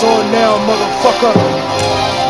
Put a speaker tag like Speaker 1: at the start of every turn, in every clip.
Speaker 1: It's on now, motherfucker.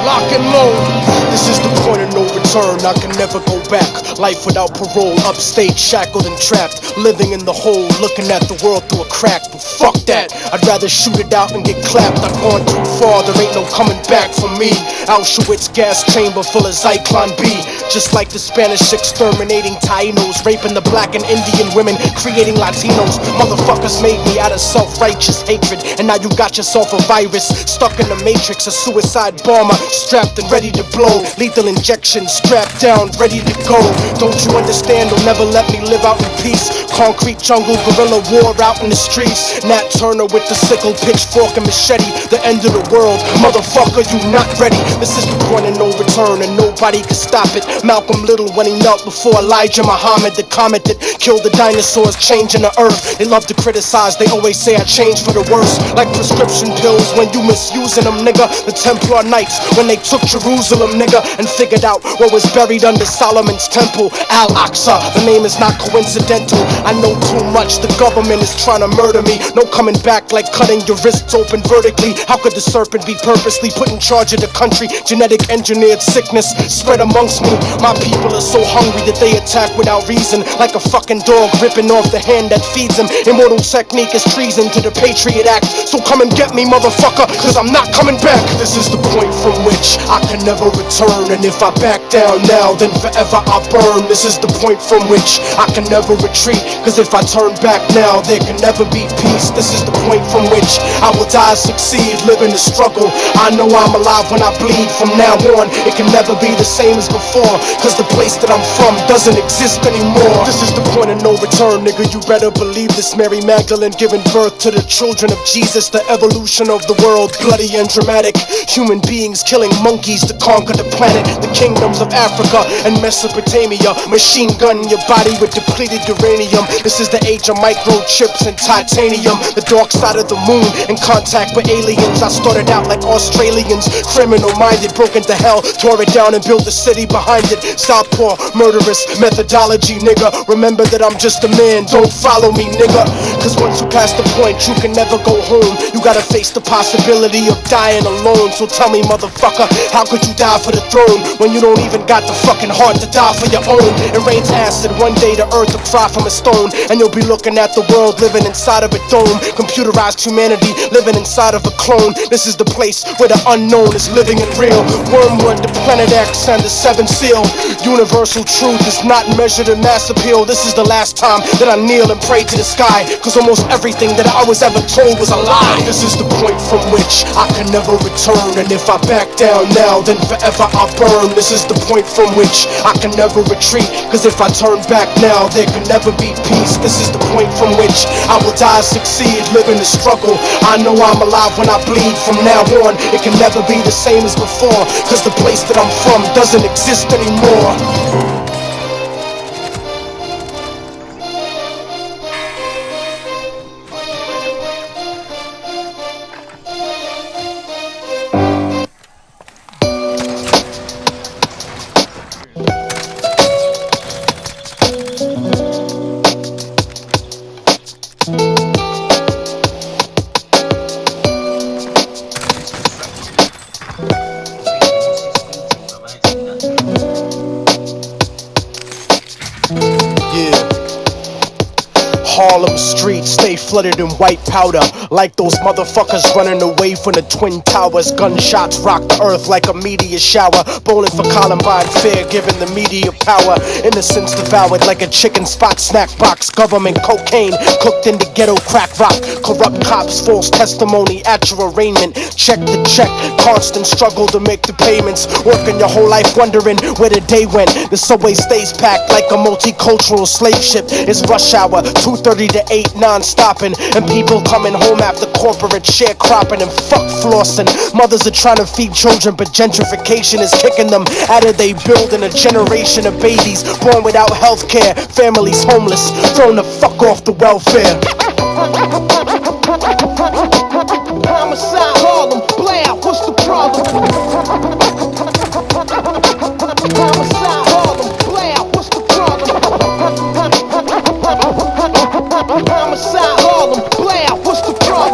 Speaker 1: Lock and load. This is the point of no return, I can never go back. Life without parole, upstate, shackled and trapped. Living in the hole, looking at the world through a crack. But fuck that, I'd rather shoot it out and get clapped. I've gone too far, there ain't no coming back for me. Auschwitz gas chamber full of Zyklon B. Just like the Spanish exterminating Tainos, raping the black and Indian women, creating Latinos. Motherfuckers made me out of self-righteous hatred, and now you got yourself a virus, stuck in the matrix, a suicide bomber, strapped and ready to blow. Lethal injection, strapped down, ready to go. Don't you understand? They'll never let me live out in peace. Concrete jungle, guerrilla war out in the streets. Nat Turner with the sickle, pitchfork and machete. The end of the world, motherfucker, you not ready. This is the point of no return, and nobody can stop it. Malcolm Little when he knelt before Elijah Muhammad, the comet that killed the dinosaurs, changing the earth. They love to criticize, they always say I changed for the worse. Like prescription pills when you misusing them, nigga. The Templar Knights when they took Jerusalem, nigga, and figured out what was buried under Solomon's temple, Al-Aqsa. The name is not coincidental. I know too much, the government is trying to murder me. No coming back like cutting your wrists open vertically. How could the serpent be purposely put in charge of the country? Genetic engineered sickness spread amongst me. My people are so hungry that they attack without reason, like a fucking dog ripping off the hand that feeds them. Immortal technique is treason to the Patriot Act. So come and get me, motherfucker, cause I'm not coming back. This is the point from which I can never return, and if I back down now, then forever I burn. This is the point from which I can never retreat, cause if I turn back now, there can never be peace. This is the point from which I will die, succeed, live in the struggle. I know I'm alive when I bleed. From now on, it can never be the same as before, cause the place that I'm from doesn't exist anymore. This is the point of no return, nigga, you better believe this. Mary Magdalene giving birth to the children of Jesus. The evolution of the world, bloody and dramatic. Human beings killing monkeys to conquer the planet. The kingdoms of Africa and Mesopotamia. Machine gun your body with depleted uranium. This is the age of microchips and titanium. The dark side of the moon, in contact with aliens. I started out like Australians, criminal minded, broke into hell, tore it down and built a city behind it. Southpaw, murderous methodology, nigga. Remember that I'm just a man, don't follow me, nigga. Cause once you pass the point, you can never go home. You gotta face the possibility of dying alone. So tell me, motherfucker, how could you die for the throne when you don't even got the fucking heart to die for your own? It rains acid, one day the earth will cry from a stone, and you'll be looking at the world living inside of a dome. Computerized humanity living inside of a clone. This is the place where the unknown is living and real. Wormwood, the planet X, and the seventh seal. Universal truth is not measured in mass appeal. This is the last time that I kneel and pray to the sky, cause almost everything that I was ever told was a lie. This is the point from which I can never return, and if I back down now, then forever I burn. This is the point from which I can never retreat, cause if I turn back now, there can never be peace. This is the point from which I will die, succeed, live in the struggle. I know I'm alive when I bleed. From now on, it can never be the same as before, cause the place that I'm from doesn't exist anymore. Harlem streets stay flooded in white powder, like those motherfuckers running away from the Twin Towers. Gunshots rock the earth like a meteor shower. Bowling for Columbine, fear giving the media power. Innocence devoured like a chicken spot snack box. Government cocaine cooked into ghetto crack rock. Corrupt cops, false testimony at your arraignment. Check the check, constant struggle to make the payments. Working your whole life wondering where the day went. The subway stays packed like a multicultural slave ship. It's rush hour, 2:30 to 8, non-stopping. And people coming home after corporate sharecropping and fuck flossing. Mothers are trying to feed children, but gentrification is kicking them out of they building. A generation of babies born without health care. Families homeless, thrown the fuck off the welfare. Homicide, Harlem, play out, what's the problem? Homicide, Harlem, play out, what's the problem? Homicide, Harlem, play out, what's the problem?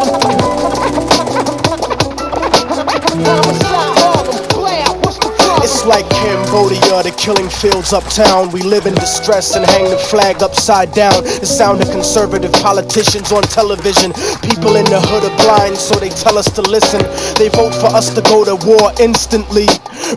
Speaker 1: like Cambodia, the killing fields uptown. We live in distress and hang the flag upside down. The sound of conservative politicians on television. People in the hood are blind, so they tell us to listen. They vote for us to go to war instantly,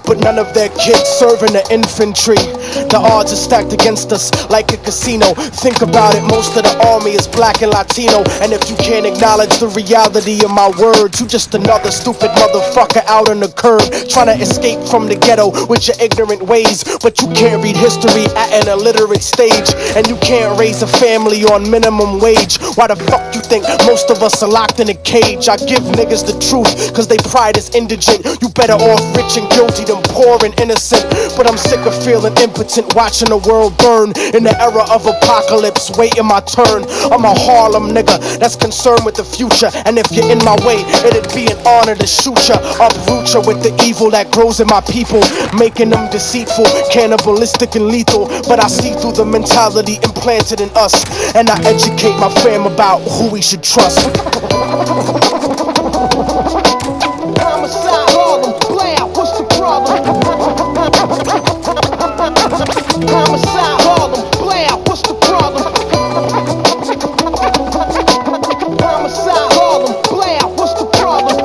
Speaker 1: but none of their kids serve in the infantry. The odds are stacked against us like a casino. Think about it, most of the army is black and Latino. And if you can't acknowledge the reality of my words, you just another stupid motherfucker out on the curb, trying to escape from the ghetto with your ignorant ways. But you can't read history at an illiterate stage, and you can't raise a family on minimum wage. Why the fuck you think most of us are locked in a cage? I give niggas the truth, cause they pride is indigent. You better off rich and guilty than poor and innocent. But I'm sick of feeling impotent, watching the world burn in the era of apocalypse, waiting my turn. I'm a Harlem nigga that's concerned with the future, and if you're in my way, it'd be an honor to shoot ya, uproot ya with the evil that grows in my people, making them deceitful, cannibalistic and lethal. But I see through the mentality implanted in us, and I educate my fam about who we should trust. Homicide, Harlem, blam, what's the problem? Homicide, Harlem, blam, what's the problem? Homicide, Harlem, blam, what's the problem?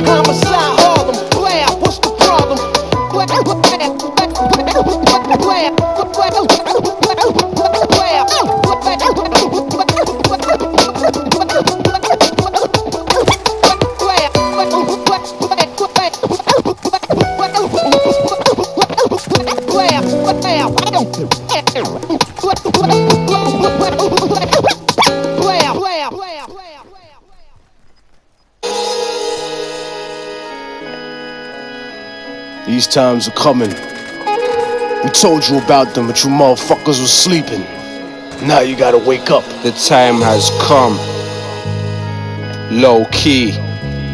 Speaker 1: Homicide, Harlem, blam, what's the problem? These times are coming. We told you about them, but you motherfuckers was sleeping. Now you gotta wake up.
Speaker 2: The time has come. Low key.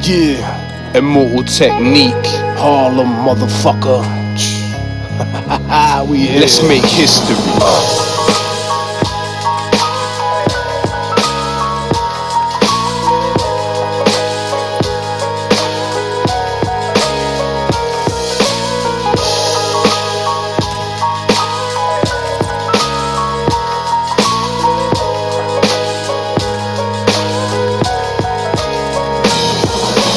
Speaker 1: Yeah.
Speaker 2: Immortal technique.
Speaker 1: Harlem, motherfucker. We here.
Speaker 2: Let's make history.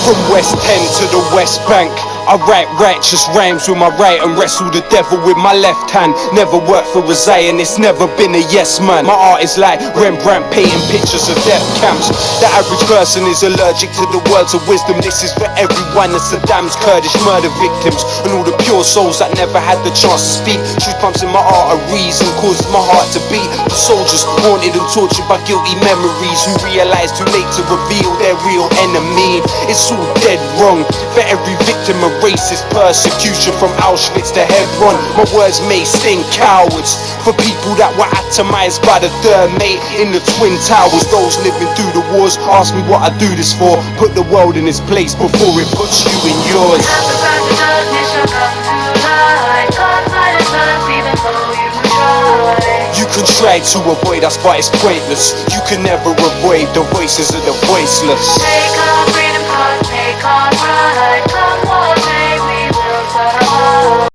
Speaker 2: From West End to the West Bank, I write righteous rhymes with my right and wrestle the devil with my left hand. Never worked for a Zionist, never been a yes man. My art is like Rembrandt painting pictures of death camps. The average person is allergic to the words of wisdom. This is for everyone, the Saddam's Kurdish murder victims, and all the pure souls that never had the chance to speak. Truth pumps in my arteries and causes my heart to beat. The soldiers haunted and tortured by guilty memories, who realize too late to reveal their real enemy. It's all dead wrong for every victim of racist persecution, from Auschwitz to Hebron. My words may sting cowards for people that were atomized by the third mate in the Twin Towers. Those living through the wars ask me what I do this for. Put the world in its place before it puts you in yours. You can try to avoid us, but it's pointless. You can never avoid the voices of the voiceless.